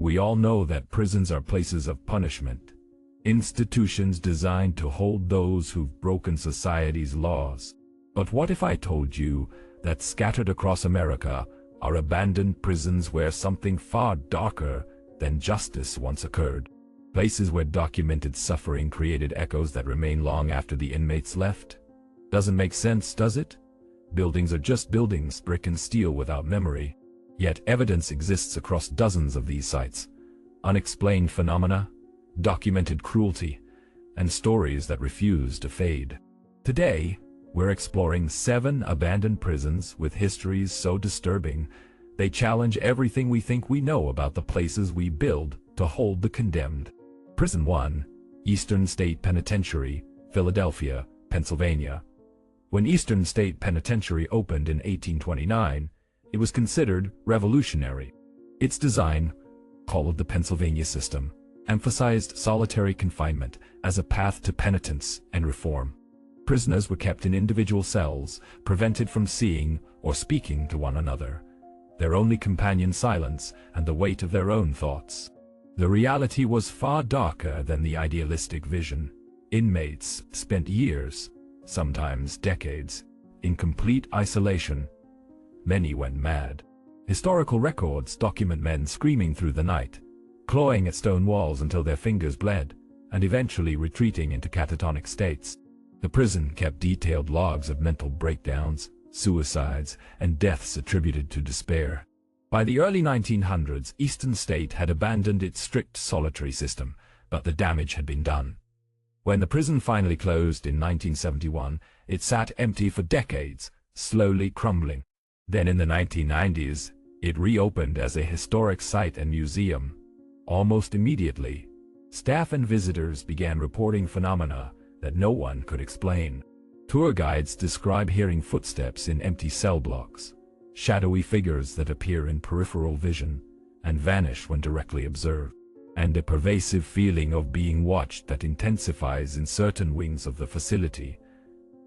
We all know that prisons are places of punishment, institutions designed to hold those who've broken society's laws. But what if I told you that scattered across America are abandoned prisons where something far darker than justice once occurred? Places where documented suffering created echoes that remain long after the inmates left? Doesn't make sense, does it? Buildings are just buildings, brick and steel without memory. Yet evidence exists across dozens of these sites. Unexplained phenomena, documented cruelty, and stories that refuse to fade. Today, we're exploring 7 abandoned prisons with histories so disturbing, they challenge everything we think we know about the places we build to hold the condemned. Prison 1, Eastern State Penitentiary, Philadelphia, Pennsylvania. When Eastern State Penitentiary opened in 1829, it was considered revolutionary. Its design, called the Pennsylvania system, emphasized solitary confinement as a path to penitence and reform. Prisoners were kept in individual cells, prevented from seeing or speaking to one another, their only companion silence and the weight of their own thoughts. The reality was far darker than the idealistic vision. Inmates spent years, sometimes decades, in complete isolation. Many went mad. Historical records document men screaming through the night, clawing at stone walls until their fingers bled, and eventually retreating into catatonic states. The prison kept detailed logs of mental breakdowns, suicides, and deaths attributed to despair. By the early 1900s, Eastern State had abandoned its strict solitary system, but the damage had been done. When the prison finally closed in 1971, it sat empty for decades, slowly crumbling. Then in the 1990s, it reopened as a historic site and museum. Almost immediately, staff and visitors began reporting phenomena that no one could explain. Tour guides describe hearing footsteps in empty cell blocks, shadowy figures that appear in peripheral vision and vanish when directly observed, and a pervasive feeling of being watched that intensifies in certain wings of the facility.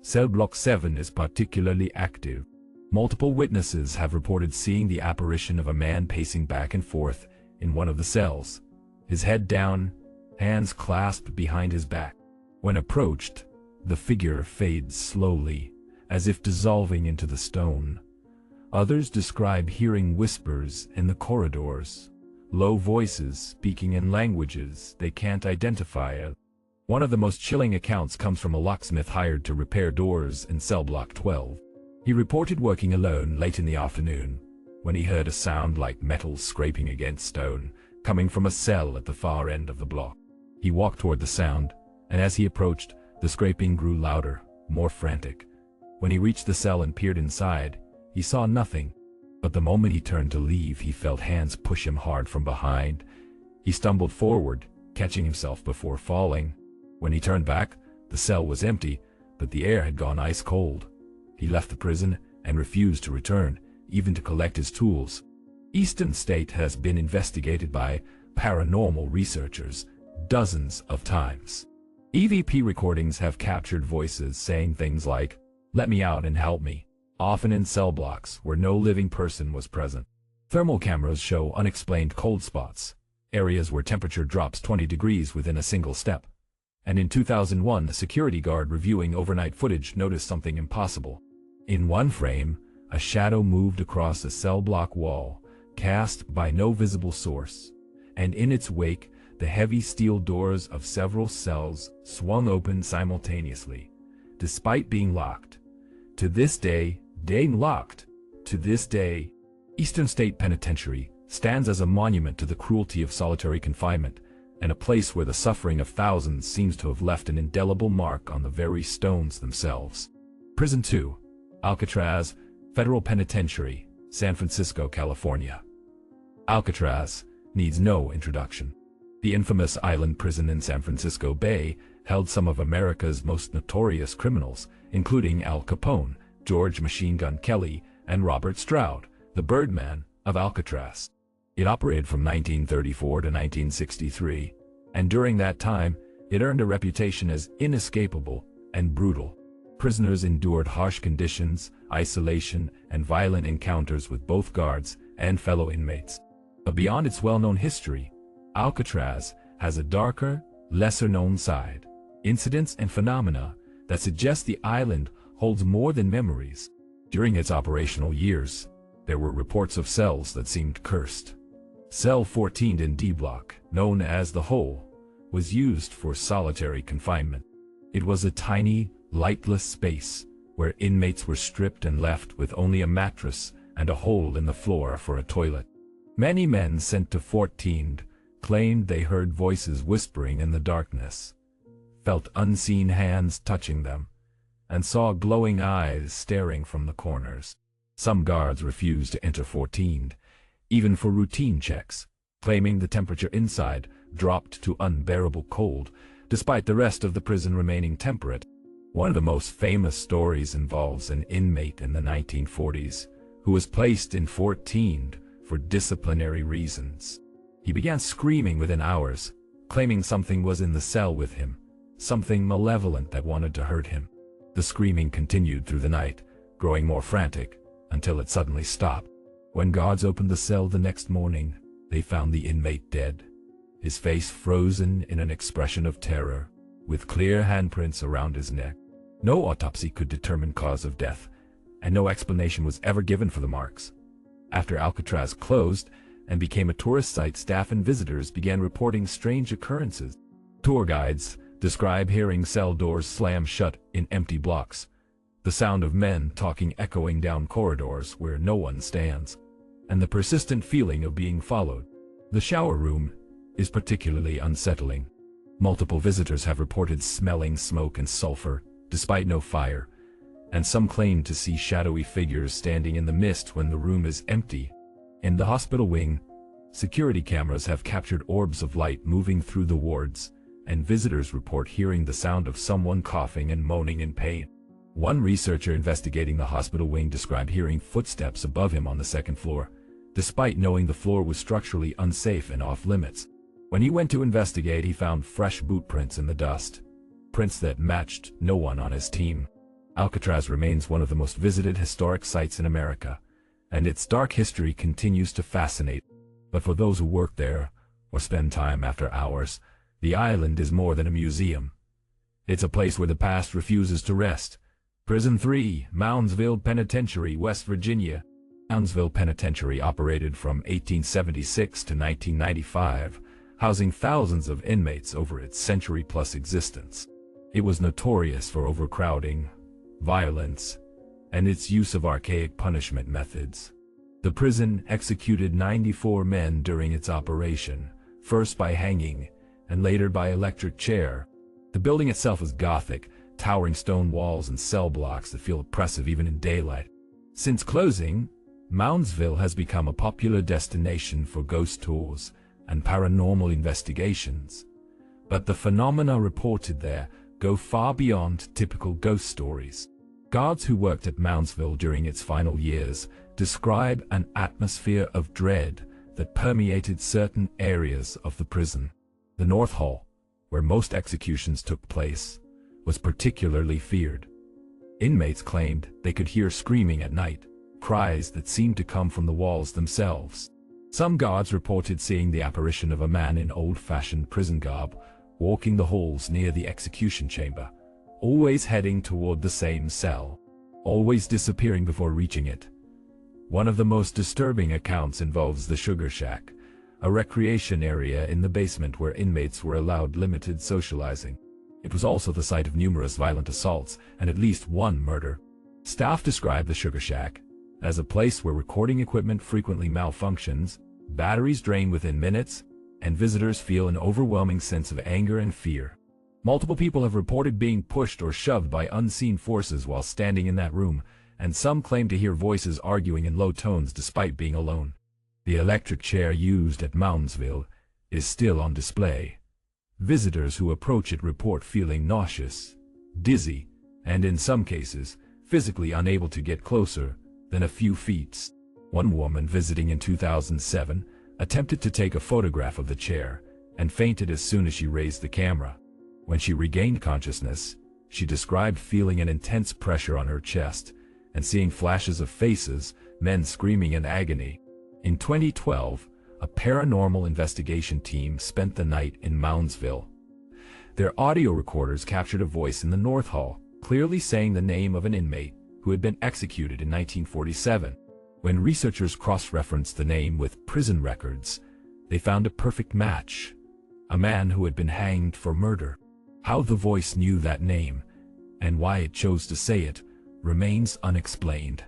Cell Block 7 is particularly active. Multiple witnesses have reported seeing the apparition of a man pacing back and forth in one of the cells, his head down, hands clasped behind his back. When approached, the figure fades slowly, as if dissolving into the stone. Others describe hearing whispers in the corridors, low voices speaking in languages they can't identify. One of the most chilling accounts comes from a locksmith hired to repair doors in cell block 12. He reported working alone late in the afternoon, when he heard a sound like metal scraping against stone, coming from a cell at the far end of the block. He walked toward the sound, and as he approached, the scraping grew louder, more frantic. When he reached the cell and peered inside, he saw nothing. But the moment he turned to leave, he felt hands push him hard from behind. He stumbled forward, catching himself before falling. When he turned back, the cell was empty, but the air had gone ice cold. He left the prison and refused to return, even to collect his tools. Eastern State has been investigated by paranormal researchers dozens of times. EVP recordings have captured voices saying things like, "Let me out and help me," often in cell blocks where no living person was present. Thermal cameras show unexplained cold spots, areas where temperature drops 20 degrees within a single step. And in 2001, a security guard reviewing overnight footage noticed something impossible. In one frame, a shadow moved across a cell block wall, cast by no visible source, and in its wake, the heavy steel doors of several cells swung open simultaneously, despite being locked. To this day, Eastern State Penitentiary stands as a monument to the cruelty of solitary confinement, and a place where the suffering of thousands seems to have left an indelible mark on the very stones themselves. Prison 2, Alcatraz Federal Penitentiary, San Francisco, California. Alcatraz needs no introduction. The infamous island prison in San Francisco Bay held some of America's most notorious criminals, including Al Capone, George Machine Gun Kelly, and Robert Stroud, the Birdman of Alcatraz. It operated from 1934 to 1963, and during that time, it earned a reputation as inescapable and brutal. Prisoners endured harsh conditions, isolation, and violent encounters with both guards and fellow inmates. But beyond its well-known history, Alcatraz has a darker, lesser-known side, incidents and phenomena that suggest the island holds more than memories. During its operational years, there were reports of cells that seemed cursed. Cell 14 in D Block, known as the Hole, was used for solitary confinement. It was a tiny, lightless space where inmates were stripped and left with only a mattress and a hole in the floor for a toilet. Many men sent to 14 claimed they heard voices whispering in the darkness, felt unseen hands touching them, and saw glowing eyes staring from the corners. Some guards refused to enter 14, even for routine checks, claiming the temperature inside dropped to unbearable cold, despite the rest of the prison remaining temperate. One of the most famous stories involves an inmate in the 1940s who was placed in 14 for disciplinary reasons. He began screaming within hours, claiming something was in the cell with him, something malevolent that wanted to hurt him. The screaming continued through the night, growing more frantic, until it suddenly stopped. When guards opened the cell the next morning, they found the inmate dead, his face frozen in an expression of terror, with clear handprints around his neck. No autopsy could determine cause of death, and no explanation was ever given for the marks. After Alcatraz closed and became a tourist site, staff and visitors began reporting strange occurrences. Tour guides describe hearing cell doors slam shut in empty blocks, the sound of men talking echoing down corridors where no one stands, and the persistent feeling of being followed. The shower room is particularly unsettling. Multiple visitors have reported smelling smoke and sulfur, despite no fire, and some claim to see shadowy figures standing in the mist when the room is empty. In the hospital wing, security cameras have captured orbs of light moving through the wards, and visitors report hearing the sound of someone coughing and moaning in pain. One researcher investigating the hospital wing described hearing footsteps above him on the second floor, despite knowing the floor was structurally unsafe and off-limits. When he went to investigate, he found fresh boot prints in the dust, prints that matched no one on his team. Alcatraz remains one of the most visited historic sites in America, and its dark history continues to fascinate. But for those who work there, or spend time after hours, the island is more than a museum. It's a place where the past refuses to rest. Prison 3, Moundsville Penitentiary, West Virginia. Moundsville Penitentiary operated from 1876 to 1995, housing thousands of inmates over its century-plus existence. It was notorious for overcrowding, violence, and its use of archaic punishment methods. The prison executed 94 men during its operation, first by hanging and later by electric chair. The building itself is Gothic, towering stone walls and cell blocks that feel oppressive even in daylight. Since closing, Moundsville has become a popular destination for ghost tours and paranormal investigations. But the phenomena reported there go far beyond typical ghost stories. Guards who worked at Moundsville during its final years describe an atmosphere of dread that permeated certain areas of the prison. The North Hall, where most executions took place, was particularly feared. Inmates claimed they could hear screaming at night, cries that seemed to come from the walls themselves. Some guards reported seeing the apparition of a man in old-fashioned prison garb walking the halls near the execution chamber, always heading toward the same cell, always disappearing before reaching it. One of the most disturbing accounts involves the Sugar Shack, a recreation area in the basement where inmates were allowed limited socializing. It was also the site of numerous violent assaults and at least one murder. Staff describe the Sugar Shack as a place where recording equipment frequently malfunctions, batteries drain within minutes, and visitors feel an overwhelming sense of anger and fear. Multiple people have reported being pushed or shoved by unseen forces while standing in that room, and some claim to hear voices arguing in low tones despite being alone. The electric chair used at Moundsville is still on display. Visitors who approach it report feeling nauseous, dizzy, and in some cases, physically unable to get closer than a few feet. One woman visiting in 2007 attempted to take a photograph of the chair and fainted as soon as she raised the camera. When she regained consciousness, she described feeling an intense pressure on her chest and seeing flashes of faces, men screaming in agony. In 2012, a paranormal investigation team spent the night in Moundsville. Their audio recorders captured a voice in the North Hall, clearly saying the name of an inmate who had been executed in 1947. When researchers cross-referenced the name with prison records, they found a perfect match: a man who had been hanged for murder. How the voice knew that name, and why it chose to say it, remains unexplained.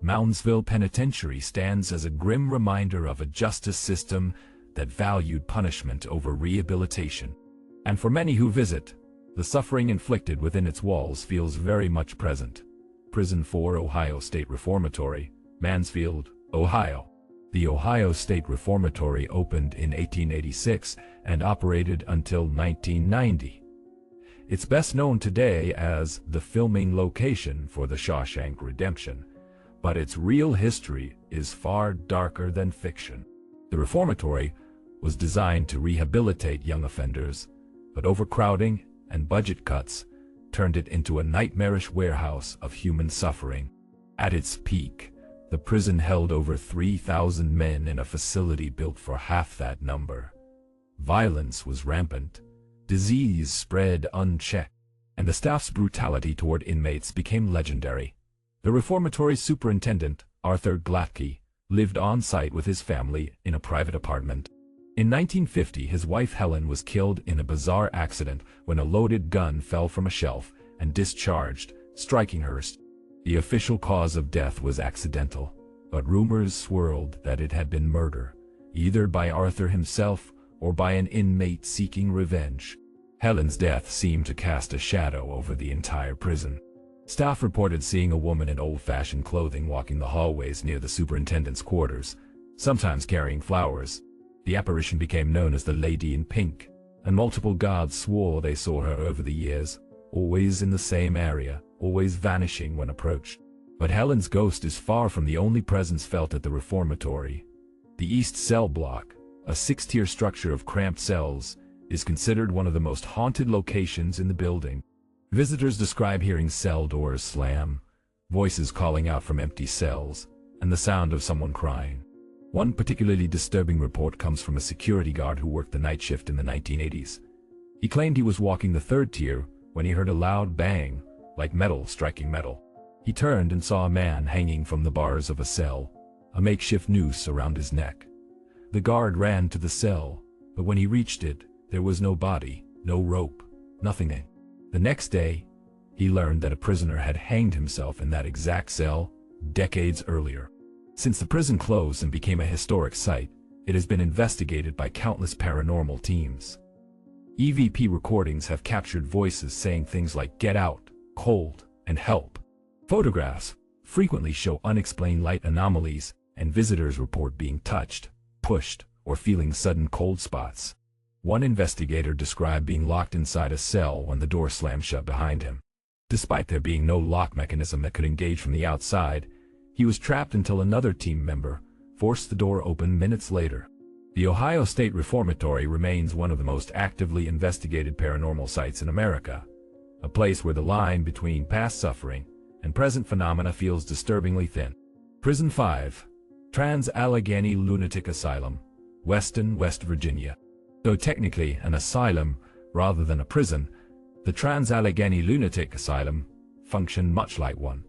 Moundsville Penitentiary stands as a grim reminder of a justice system that valued punishment over rehabilitation. And for many who visit, the suffering inflicted within its walls feels very much present. Prison 4, Ohio State Reformatory, Mansfield, Ohio. The Ohio State Reformatory opened in 1886 and operated until 1990. It's best known today as the filming location for The Shawshank Redemption, but its real history is far darker than fiction. The reformatory was designed to rehabilitate young offenders, but overcrowding and budget cuts turned it into a nightmarish warehouse of human suffering. At its peak, the prison held over 3,000 men in a facility built for half that number. Violence was rampant, disease spread unchecked, and the staff's brutality toward inmates became legendary. The reformatory superintendent, Arthur Glatke, lived on-site with his family in a private apartment. In 1950, his wife Helen was killed in a bizarre accident when a loaded gun fell from a shelf and discharged, striking her. The official cause of death was accidental, but rumors swirled that it had been murder, either by Arthur himself or by an inmate seeking revenge. Helen's death seemed to cast a shadow over the entire prison. Staff reported seeing a woman in old-fashioned clothing walking the hallways near the superintendent's quarters, sometimes carrying flowers. The apparition became known as the Lady in Pink, and multiple guards swore they saw her over the years, always in the same area, always vanishing when approached. But Helen's ghost is far from the only presence felt at the reformatory. The East Cell Block, a 6-tier structure of cramped cells, is considered one of the most haunted locations in the building. Visitors describe hearing cell doors slam, voices calling out from empty cells, and the sound of someone crying. One particularly disturbing report comes from a security guard who worked the night shift in the 1980s. He claimed he was walking the 3rd tier when he heard a loud bang, like metal striking metal. He turned and saw a man hanging from the bars of a cell, a makeshift noose around his neck. The guard ran to the cell, but when he reached it, there was no body, no rope, nothing. The next day, he learned that a prisoner had hanged himself in that exact cell decades earlier. Since the prison closed and became a historic site, it has been investigated by countless paranormal teams. EVP recordings have captured voices saying things like "get out," "cold," and "help." Photographs frequently show unexplained light anomalies, and visitors report being touched, pushed, or feeling sudden cold spots. One investigator described being locked inside a cell when the door slammed shut behind him. Despite there being no lock mechanism that could engage from the outside, he was trapped until another team member forced the door open minutes later. The Ohio State Reformatory remains one of the most actively investigated paranormal sites in America, a place where the line between past suffering and present phenomena feels disturbingly thin. Prison 5, Trans-Allegheny Lunatic Asylum, Weston, West Virginia. Though technically an asylum rather than a prison, the Trans-Allegheny Lunatic Asylum functioned much like one,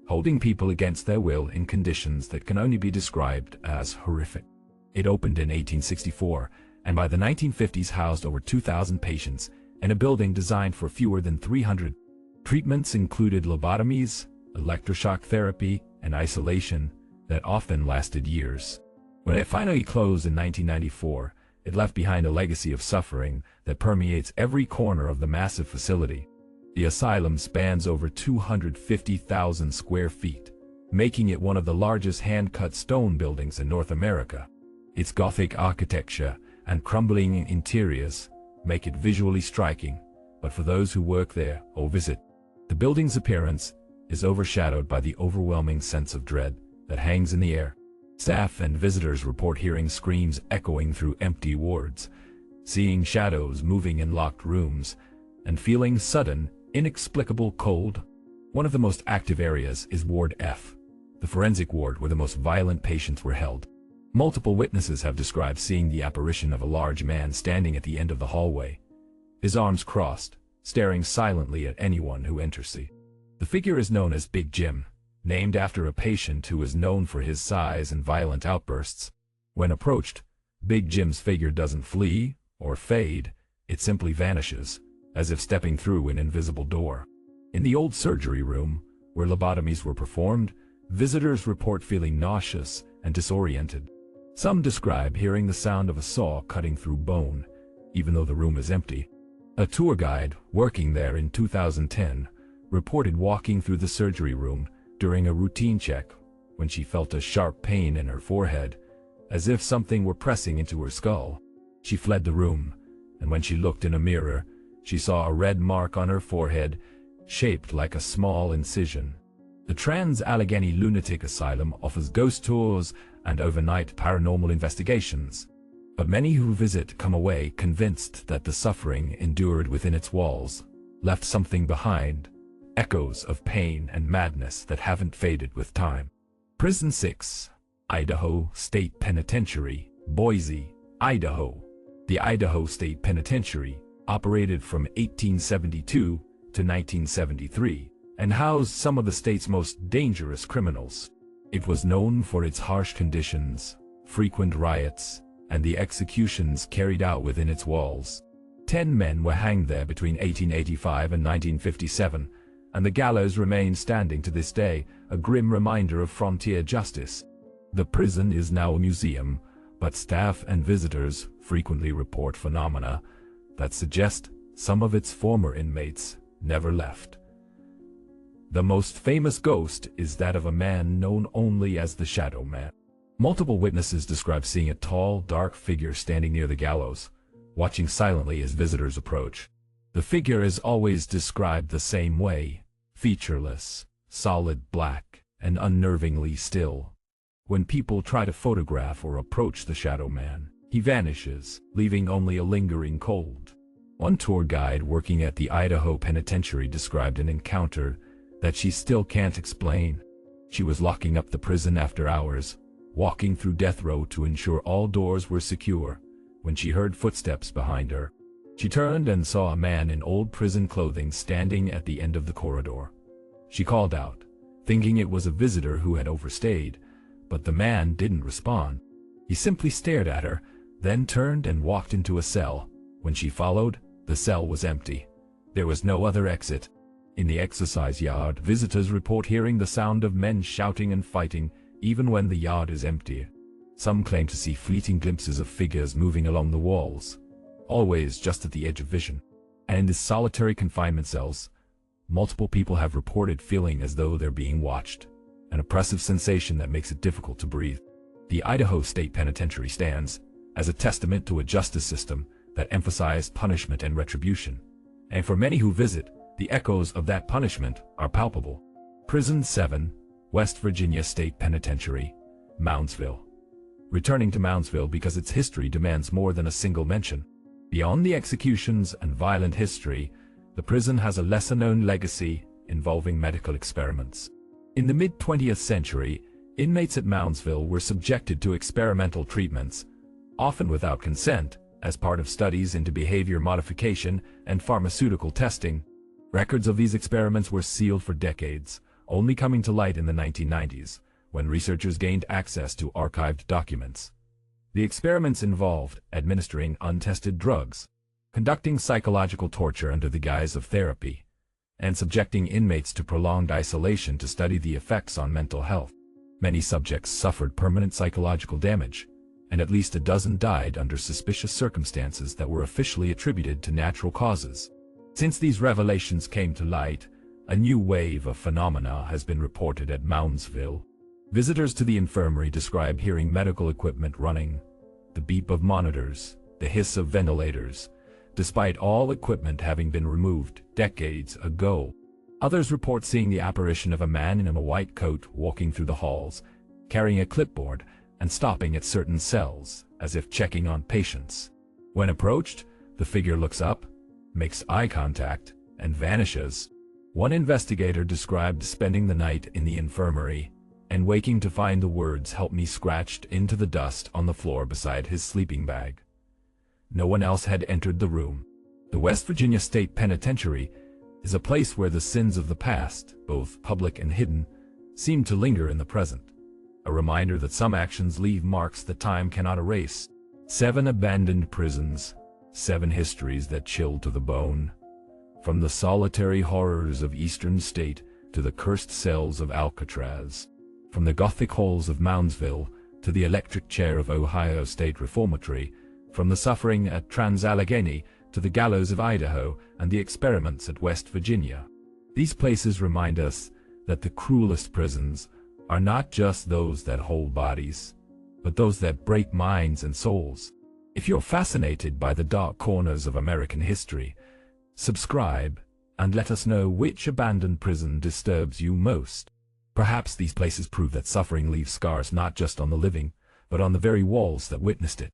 holding people against their will in conditions that can only be described as horrific. It opened in 1864, and by the 1950s housed over 2,000 patients in a building designed for fewer than 300. Treatments included lobotomies, electroshock therapy, and isolation that often lasted years. When it finally closed in 1994, it left behind a legacy of suffering that permeates every corner of the massive facility. The asylum spans over 250,000 square feet, making it one of the largest hand-cut stone buildings in North America. Its Gothic architecture and crumbling interiors make it visually striking, but for those who work there or visit, the building's appearance is overshadowed by the overwhelming sense of dread that hangs in the air. Staff and visitors report hearing screams echoing through empty wards, seeing shadows moving in locked rooms, and feeling sudden, inexplicable cold. One of the most active areas is Ward F, the forensic ward where the most violent patients were held. Multiple witnesses have described seeing the apparition of a large man standing at the end of the hallway, his arms crossed, staring silently at anyone who enters. The figure is known as Big Jim, named after a patient who is known for his size and violent outbursts. When approached, Big Jim's figure doesn't flee or fade, it simply vanishes, as if stepping through an invisible door. In the old surgery room, where lobotomies were performed, visitors report feeling nauseous and disoriented. Some describe hearing the sound of a saw cutting through bone, even though the room is empty. A tour guide working there in 2010 reported walking through the surgery room during a routine check when she felt a sharp pain in her forehead, as if something were pressing into her skull. She fled the room, and when she looked in a mirror, she saw a red mark on her forehead, shaped like a small incision. The Trans-Allegheny Lunatic Asylum offers ghost tours and overnight paranormal investigations, but many who visit come away convinced that the suffering endured within its walls left something behind, echoes of pain and madness that haven't faded with time. Prison 6, Idaho State Penitentiary, Boise, Idaho. The Idaho State Penitentiary operated from 1872 to 1973 and housed some of the state's most dangerous criminals. It was known for its harsh conditions, frequent riots, and the executions carried out within its walls. 10 men were hanged there between 1885 and 1957, and the gallows remains standing to this day, a grim reminder of frontier justice. The prison is now a museum, but staff and visitors frequently report phenomena that suggest some of its former inmates never left. The most famous ghost is that of a man known only as the Shadow Man. Multiple witnesses describe seeing a tall, dark figure standing near the gallows, watching silently as visitors approach. The figure is always described the same way, featureless, solid black, and unnervingly still. When people try to photograph or approach the Shadow Man, he vanishes, leaving only a lingering cold. One tour guide working at the Idaho Penitentiary described an encounter that she still can't explain. She was locking up the prison after hours, walking through death row to ensure all doors were secure, when she heard footsteps behind her. She turned and saw a man in old prison clothing standing at the end of the corridor. She called out, thinking it was a visitor who had overstayed, but the man didn't respond. He simply stared at her, then turned and walked into a cell. When she followed, the cell was empty. There was no other exit. In the exercise yard, visitors report hearing the sound of men shouting and fighting, even when the yard is empty. Some claim to see fleeting glimpses of figures moving along the walls, always just at the edge of vision. And in the solitary confinement cells, multiple people have reported feeling as though they're being watched, an oppressive sensation that makes it difficult to breathe. The Idaho State Penitentiary stands as a testament to a justice system that emphasized punishment and retribution. And for many who visit, the echoes of that punishment are palpable. Prison 7, West Virginia State Penitentiary, Moundsville. Returning to Moundsville because its history demands more than a single mention. Beyond the executions and violent history, the prison has a lesser-known legacy involving medical experiments. In the mid-20th century, inmates at Moundsville were subjected to experimental treatments, often without consent, as part of studies into behavior modification and pharmaceutical testing. Records of these experiments were sealed for decades, only coming to light in the 1990s, when researchers gained access to archived documents. The experiments involved administering untested drugs, conducting psychological torture under the guise of therapy, and subjecting inmates to prolonged isolation to study the effects on mental health. Many subjects suffered permanent psychological damage, and at least a dozen died under suspicious circumstances that were officially attributed to natural causes. Since these revelations came to light, a new wave of phenomena has been reported at Moundsville. Visitors to the infirmary describe hearing medical equipment running, the beep of monitors, the hiss of ventilators, despite all equipment having been removed decades ago. Others report seeing the apparition of a man in a white coat walking through the halls, carrying a clipboard and stopping at certain cells, as if checking on patients. When approached, the figure looks up, makes eye contact, and vanishes. One investigator described spending the night in the infirmary, and waking to find the words "help me" scratched into the dust on the floor beside his sleeping bag. No one else had entered the room. The West Virginia State Penitentiary is a place where the sins of the past, both public and hidden, seem to linger in the present. A reminder that some actions leave marks that time cannot erase. 7 abandoned prisons, 7 histories that chill to the bone. From the solitary horrors of Eastern State to the cursed cells of Alcatraz. From the Gothic halls of Moundsville to the electric chair of Ohio State Reformatory. From the suffering at Trans-Allegheny to the gallows of Idaho and the experiments at West Virginia. These places remind us that the cruelest prisons are not just those that hold bodies, but those that break minds and souls. If you're fascinated by the dark corners of American history, subscribe and let us know which abandoned prison disturbs you most. Perhaps these places prove that suffering leaves scars not just on the living, but on the very walls that witnessed it.